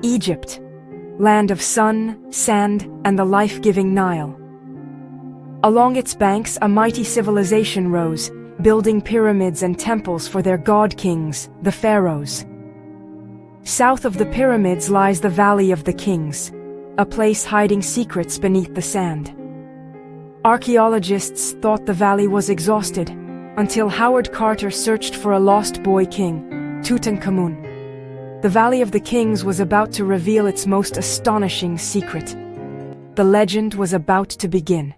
Egypt, land of sun, sand, and the life-giving Nile. Along its banks, a mighty civilization rose, building pyramids and temples for their god-kings, the pharaohs. South of the pyramids lies the Valley of the Kings, a place hiding secrets beneath the sand. Archaeologists thought the valley was exhausted, until Howard Carter searched for a lost boy king, Tutankhamun. The Valley of the Kings was about to reveal its most astonishing secret. The legend was about to begin.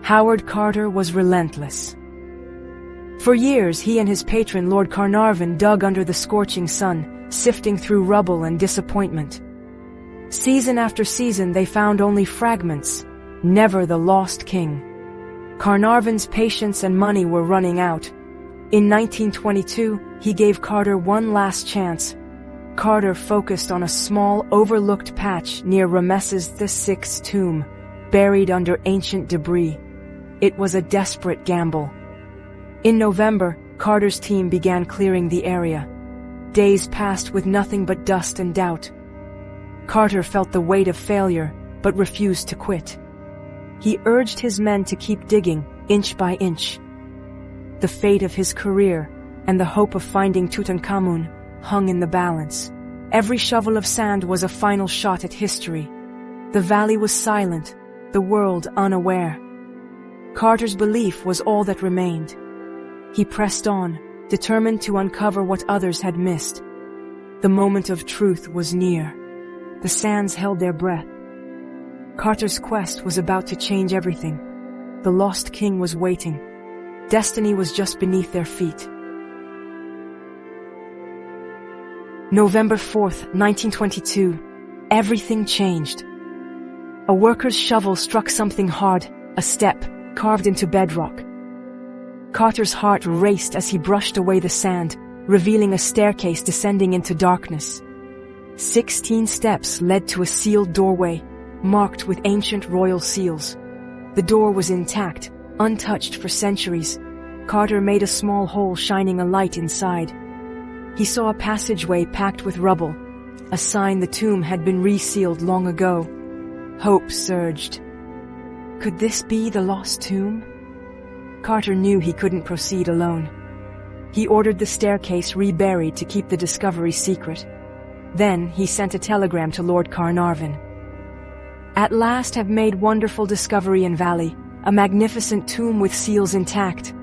Howard Carter was relentless. For years, he and his patron Lord Carnarvon dug under the scorching sun, sifting through rubble and disappointment. Season after season, they found only fragments, never the lost king. Carnarvon's patience and money were running out. In 1922, he gave Carter one last chance. Carter focused on a small, overlooked patch near Ramesses VI's tomb, buried under ancient debris. It was a desperate gamble. In November, Carter's team began clearing the area. Days passed with nothing but dust and doubt. Carter felt the weight of failure, but refused to quit. He urged his men to keep digging, inch by inch. The fate of his career, and the hope of finding Tutankhamun, hung in the balance. Every shovel of sand was a final shot at history. The valley was silent, the world unaware. Carter's belief was all that remained. He pressed on, determined to uncover what others had missed. The moment of truth was near. The sands held their breath. Carter's quest was about to change everything. The lost king was waiting. Destiny was just beneath their feet. November 4th, 1922. Everything changed. A worker's shovel struck something hard, a step, carved into bedrock. Carter's heart raced as he brushed away the sand, revealing a staircase descending into darkness. 16 steps led to a sealed doorway, marked with ancient royal seals. The door was intact, untouched for centuries. Carter made a small hole, shining a light inside. He saw a passageway packed with rubble, a sign the tomb had been resealed long ago. Hope surged. Could this be the lost tomb? Carter knew he couldn't proceed alone. He ordered the staircase reburied to keep the discovery secret. Then he sent a telegram to Lord Carnarvon. At last have made wonderful discovery in valley, a magnificent tomb with seals intact.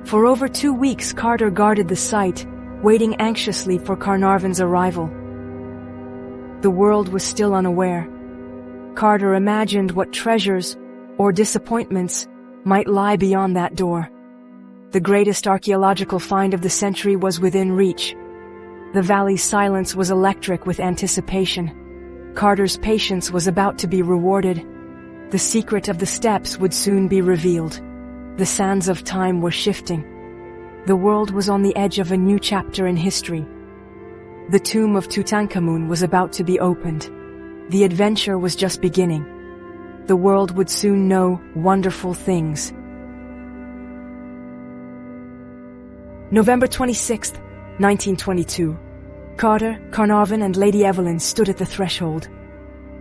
For over 2 weeks Carter guarded the site, waiting anxiously for Carnarvon's arrival. The world was still unaware. Carter imagined what treasures, or disappointments, might lie beyond that door. The greatest archaeological find of the century was within reach. The valley's silence was electric with anticipation. Carter's patience was about to be rewarded. The secret of the steps would soon be revealed. The sands of time were shifting. The world was on the edge of a new chapter in history. The tomb of Tutankhamun was about to be opened. The adventure was just beginning. The world would soon know wonderful things. November 26th, 1922. Carter, Carnarvon, and Lady Evelyn stood at the threshold.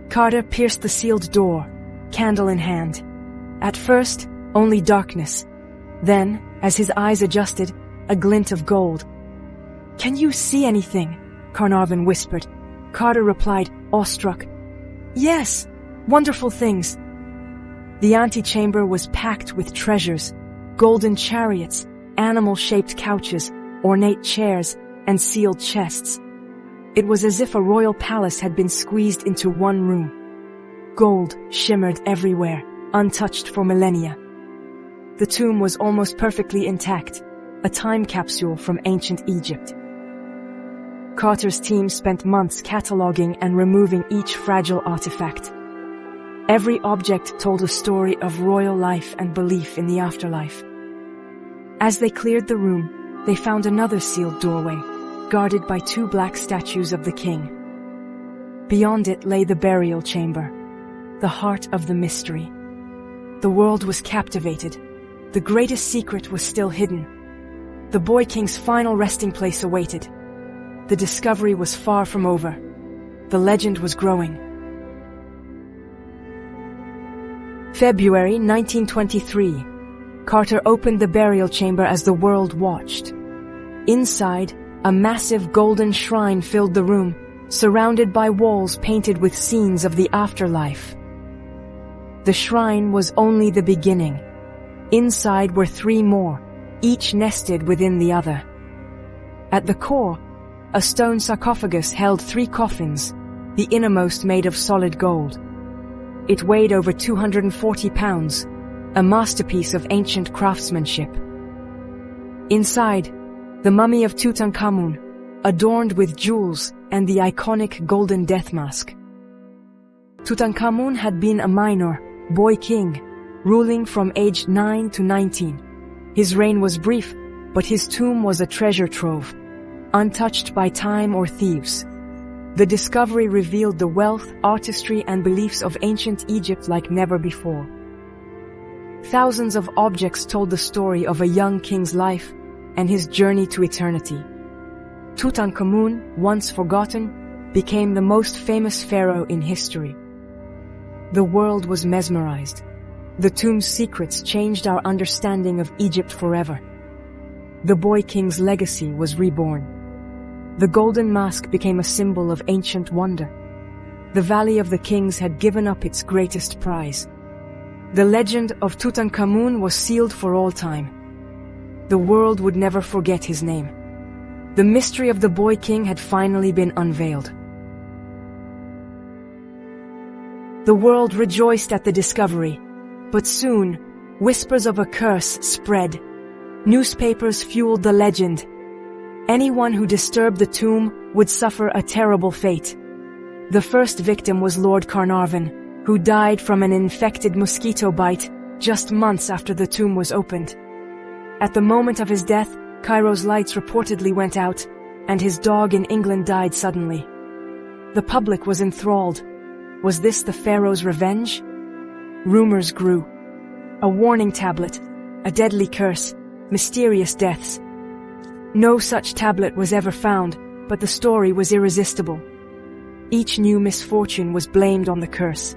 Carter pierced the sealed door, candle in hand. At first, only darkness. Then, as his eyes adjusted, a glint of gold. "Can you see anything?" Carnarvon whispered. Carter replied, awestruck, "Yes, wonderful things." The antechamber was packed with treasures, golden chariots, animal-shaped couches, ornate chairs, and sealed chests. It was as if a royal palace had been squeezed into one room. Gold shimmered everywhere, untouched for millennia. The tomb was almost perfectly intact, a time capsule from ancient Egypt. Carter's team spent months cataloging and removing each fragile artifact. Every object told a story of royal life and belief in the afterlife. As they cleared the room, they found another sealed doorway, guarded by 2 black statues of the king. Beyond it lay the burial chamber, the heart of the mystery. The world was captivated. The greatest secret was still hidden. The boy king's final resting place awaited. The discovery was far from over. The legend was growing. February 1923. Carter opened the burial chamber as the world watched. Inside, a massive golden shrine filled the room, surrounded by walls painted with scenes of the afterlife. The shrine was only the beginning. Inside were 3 more, each nested within the other. At the core, a stone sarcophagus held 3 coffins, the innermost made of solid gold. It weighed over 240 pounds, a masterpiece of ancient craftsmanship. Inside, the mummy of Tutankhamun, adorned with jewels and the iconic golden death mask. Tutankhamun had been a minor, boy king, ruling from age 9 to 19. His reign was brief, but his tomb was a treasure trove, untouched by time or thieves. The discovery revealed the wealth, artistry, and beliefs of ancient Egypt like never before. Thousands of objects told the story of a young king's life and his journey to eternity. Tutankhamun, once forgotten, became the most famous pharaoh in history. The world was mesmerized. The tomb's secrets changed our understanding of Egypt forever. The boy king's legacy was reborn. The golden mask became a symbol of ancient wonder. The Valley of the Kings had given up its greatest prize. The legend of Tutankhamun was sealed for all time. The world would never forget his name. The mystery of the boy king had finally been unveiled. The world rejoiced at the discovery, but soon, whispers of a curse spread. Newspapers fueled the legend. Anyone who disturbed the tomb would suffer a terrible fate. The first victim was Lord Carnarvon, who died from an infected mosquito bite just months after the tomb was opened. At the moment of his death, Cairo's lights reportedly went out, and his dog in England died suddenly. The public was enthralled. Was this the pharaoh's revenge? Rumors grew. A warning tablet, a deadly curse, mysterious deaths. No such tablet was ever found, but the story was irresistible. Each new misfortune was blamed on the curse.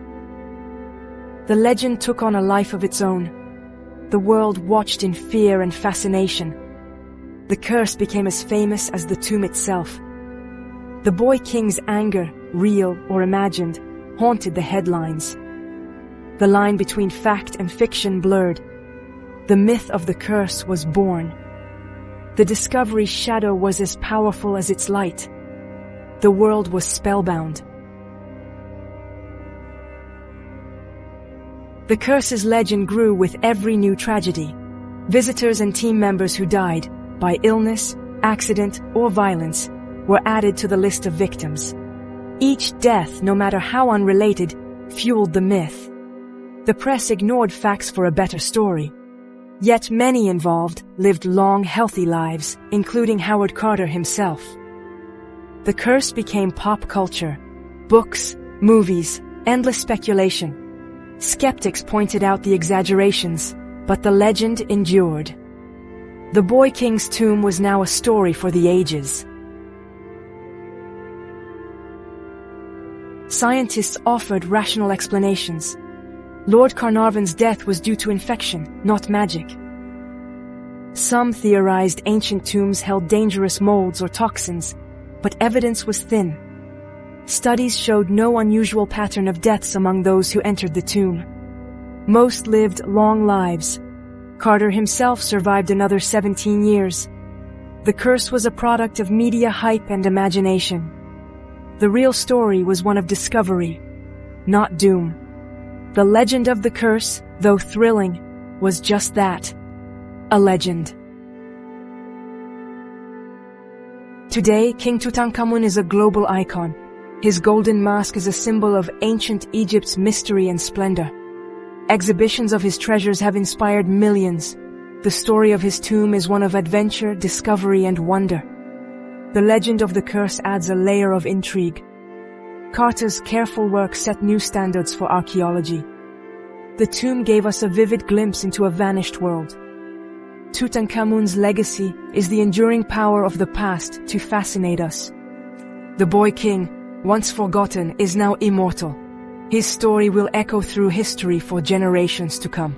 The legend took on a life of its own. The world watched in fear and fascination. The curse became as famous as the tomb itself. The boy king's anger, real or imagined, haunted the headlines. The line between fact and fiction blurred. The myth of the curse was born. The discovery's shadow was as powerful as its light. The world was spellbound. The curse's legend grew with every new tragedy. Visitors and team members who died, by illness, accident, or violence, were added to the list of victims. Each death, no matter how unrelated, fueled the myth. The press ignored facts for a better story. Yet many involved lived long, healthy lives, including Howard Carter himself. The curse became pop culture. Books, movies, endless speculation. Skeptics pointed out the exaggerations, but the legend endured. The boy king's tomb was now a story for the ages. Scientists offered rational explanations. Lord Carnarvon's death was due to infection, not magic. Some theorized ancient tombs held dangerous molds or toxins, but evidence was thin. Studies showed no unusual pattern of deaths among those who entered the tomb. Most lived long lives. Carter himself survived another 17 years. The curse was a product of media hype and imagination. The real story was one of discovery, not doom. The legend of the curse, though thrilling, was just that, a legend. Today, King Tutankhamun is a global icon. His golden mask is a symbol of ancient Egypt's mystery and splendor. Exhibitions of his treasures have inspired millions. The story of his tomb is one of adventure, discovery, and wonder. The legend of the curse adds a layer of intrigue. Carter's careful work set new standards for archaeology. The tomb gave us a vivid glimpse into a vanished world. Tutankhamun's legacy is the enduring power of the past to fascinate us. The boy king, once forgotten, is now immortal. His story will echo through history for generations to come.